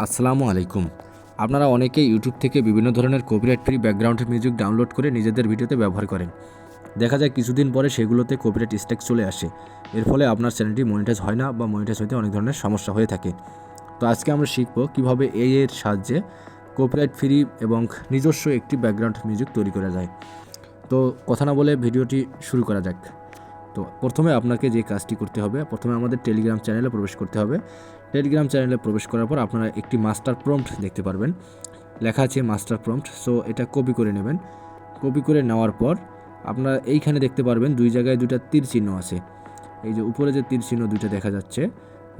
আসসালামু আলাইকুম। আপনারা অনেকেই ইউটিউব থেকে বিভিন্ন ধরনের copyright free background music download করে নিজেদের ভিডিওতে ব্যবহার করেন। দেখা যায় কিছুদিন পরে সেগুলোতে কপিরাইট স্ট্রাইক চলে আসে। এর ফলে আপনার চ্যানেলটি মনিটাইজ হয় না বা মনিটাইজ হতে অনেক ধরনের সমস্যা হয়ে থাকে। তো আজকে আমরা শিখব কীভাবে AI এর সাহায্যে কপিরাইট ফ্রি এবং নিজস্ব একটি ব্যাকগ্রাউন্ড মিউজিক তৈরি করা যায়। তো কথা না বলে ভিডিওটি শুরু করা যাক। তো প্রথমে আপনাকে যে কাজটি করতে হবে, প্রথমে আমাদের টেলিগ্রাম চ্যানেলে প্রবেশ করতে হবে। টেলিগ্রাম চ্যানেলে প্রবেশ করার পর আপনারা একটি মাস্টার প্রম্পট দেখতে পারবেন, লেখা আছে মাস্টার প্রম্পট। সো এটা কপি করে নেবেন। কপি করে নেওয়ার পর আপনারা এইখানে দেখতে পারবেন দুই জায়গায় দুইটা তীর চিহ্ন আছে। এই যে উপরে যে তীর চিহ্ন দুইটা দেখা যাচ্ছে,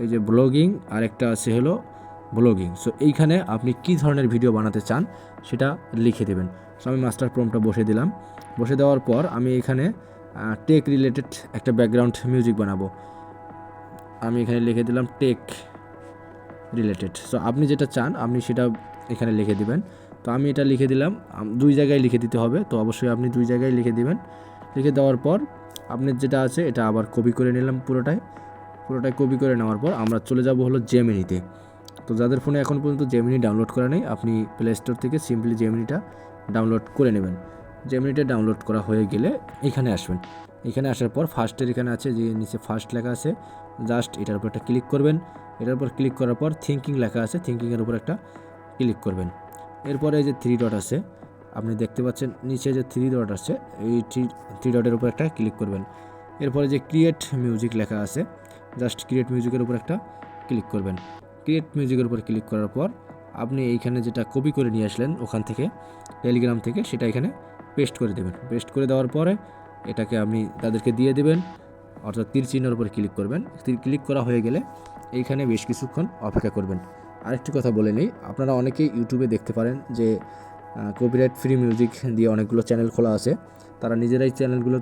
এই যে ব্লগিং আর একটা আছে হলো ব্লগিং। সো এইখানে আপনি কী ধরনের ভিডিও বানাতে চান সেটা লিখে দেবেন। সো আমি মাস্টার প্রম্পটটা বসে দিলাম। বসে দেওয়ার পর আমি এখানে টেক রিলেটেড একটা ব্যাকগ্রাউন্ড মিউজিক বানাবো। আমি এখানে লিখে দিলাম টেক রিলেটেড। সো আপনি যেটা চান আপনি সেটা এখানে লিখে দিবেন। তো আমি এটা লিখে দিলাম, দুই জায়গায় লিখে দিতে হবে। তো অবশ্যই আপনি দুই জায়গায় লিখে দিবেন। লিখে দেওয়ার পর আপনার যেটা আছে এটা আবার কপি করে নিলাম। পুরোটাই কপি করে নেওয়ার পর আমরা চলে যাব হলো জেমিনিতে। তো যাদের ফোনে এখন পর্যন্ত জেমিনি ডাউনলোড করা নেই, আপনি প্লে স্টোর থেকে সিম্পলি জেমিনিটা ডাউনলোড করে নেবেন। জেমিনিটা ডাউনলোড করা হয়ে গেলে এখানে আসবেন। এখানে আসার পর ফার্স্টের এখানে আছে যে নিচে ফার্স্ট লেখা আছে, জাস্ট এটার উপর একটা ক্লিক করবেন। এটার উপর ক্লিক করার পর থিঙ্কিং লেখা আছে, থিঙ্কিংয়ের উপর একটা ক্লিক করবেন। এরপরে যে থ্রি ডট আছে, আপনি দেখতে পাচ্ছেন নিচে যে থ্রি ডট আছে, এই থ্রি ডটের উপর একটা ক্লিক করবেন। এরপরে যে ক্রিয়েট মিউজিক লেখা আছে, জাস্ট ক্রিয়েট মিউজিকের উপর একটা ক্লিক করবেন। ক্রিয়েট মিউজিকের উপর ক্লিক করার পর আপনি এইখানে যেটা কপি করে নিয়ে আসলেন ওখান থেকে টেলিগ্রাম থেকে, সেটা এখানে পেস্ট করে দেবেন। পেস্ট করে দেওয়ার পরে এটাকে আপনি তাদেরকে দিয়ে দেবেন, অর্থাৎ তীর চিহ্নের উপর ক্লিক করবেন। ক্লিক করা হয়ে গেলে এইখানে বেশ কিছুক্ষণ অপেক্ষা করবেন। আরেকটি কথা বলে নেই, আপনারা অনেকেই ইউটিউবে দেখতে পারেন যে কপিরাইট ফ্রি মিউজিক দিয়ে অনেকগুলো চ্যানেল খোলা আছে। তারা নিজেরাই চ্যানেলগুলো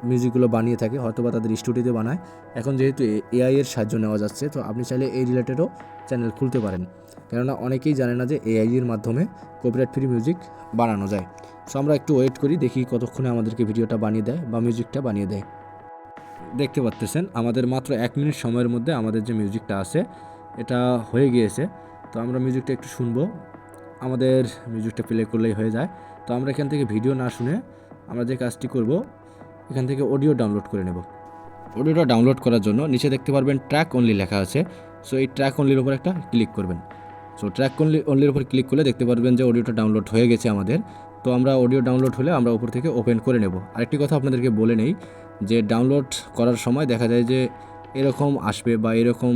মিউজিকগুলো বানিয়ে থাকে, হয়তো বা তাদের স্টুডিওতে বানায়। এখন যেহেতু AI এর সাহায্য নেওয়া যাচ্ছে, তো আপনি চাইলে এই রিলেটেডও চ্যানেল খুলতে পারেন। কেননা অনেকেই জানে না যে AI এর মাধ্যমে কপিরাইট ফ্রি মিউজিক বানানো যায়। সো আমরা একটু ওয়েট করি, দেখি কতক্ষণে আমাদেরকে ভিডিওটা বানিয়ে দেয় বা মিউজিকটা বানিয়ে দেয়। দেখতে পাচ্ছেন আমাদের মাত্র 1 মিনিট সময়ের মধ্যে আমাদের যে মিউজিকটা আছে এটা হয়ে গিয়েছে। তো আমরা মিউজিকটা একটু শুনবো। আমাদের মিউজিকটা প্লে করলেই হয়ে যায়। তো আমরা এখান থেকে ভিডিও না শুনে আমরা যে কাজটি করব, এখান থেকে অডিও ডাউনলোড করে নেব। অডিওটা ডাউনলোড করার জন্য নিচে দেখতে পারবেন ট্র্যাক অনলি লেখা আছে। সো এই ট্র্যাক অনলির উপর একটা ক্লিক করবেন। সো ট্র্যাক অনলির উপর ক্লিক করলে দেখতে পারবেন যে অডিওটা ডাউনলোড হয়ে গেছে আমাদের। তো আমরা অডিও ডাউনলোড হলে আমরা উপর থেকে ওপেন করে নেব। আরেকটি কথা আপনাদেরকে বলে নেই যে ডাউনলোড করার সময় দেখা যায় যে এরকম আসবে বা এরকম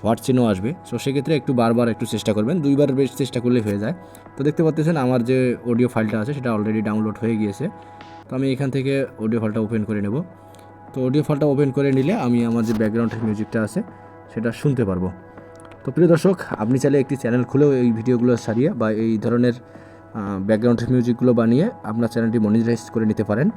হোয়াট চিহ্ন আসবে। সো সেক্ষেত্রে একটু বারবার একটু চেষ্টা করবেন, দুইবার বেশ চেষ্টা করলেই হয়ে যায়। তো দেখতে পাচ্ছেন আমার যে অডিও ফাইলটা আছে সেটা অলরেডি ডাউনলোড হয়ে গিয়েছে। তো আমি এখান থেকে অডিও ফাইলটা ওপেন করে নেব। তো অডিও ফাইলটা ওপেন করে নিলে আমি আমার যে ব্যাকগ্রাউন্ডের মিউজিকটা আছে সেটা শুনতে পারবো। তো প্রিয় দর্শক, আপনি চাইলে একটি চ্যানেল খুলেও এই ভিডিওগুলো সারিয়ে বা এই ধরনের ব্যাকগ্রাউন্ড মিউজিকগুলো বানিয়ে আপনার চ্যানেলটি মনিটাইজ করে নিতে পারেন।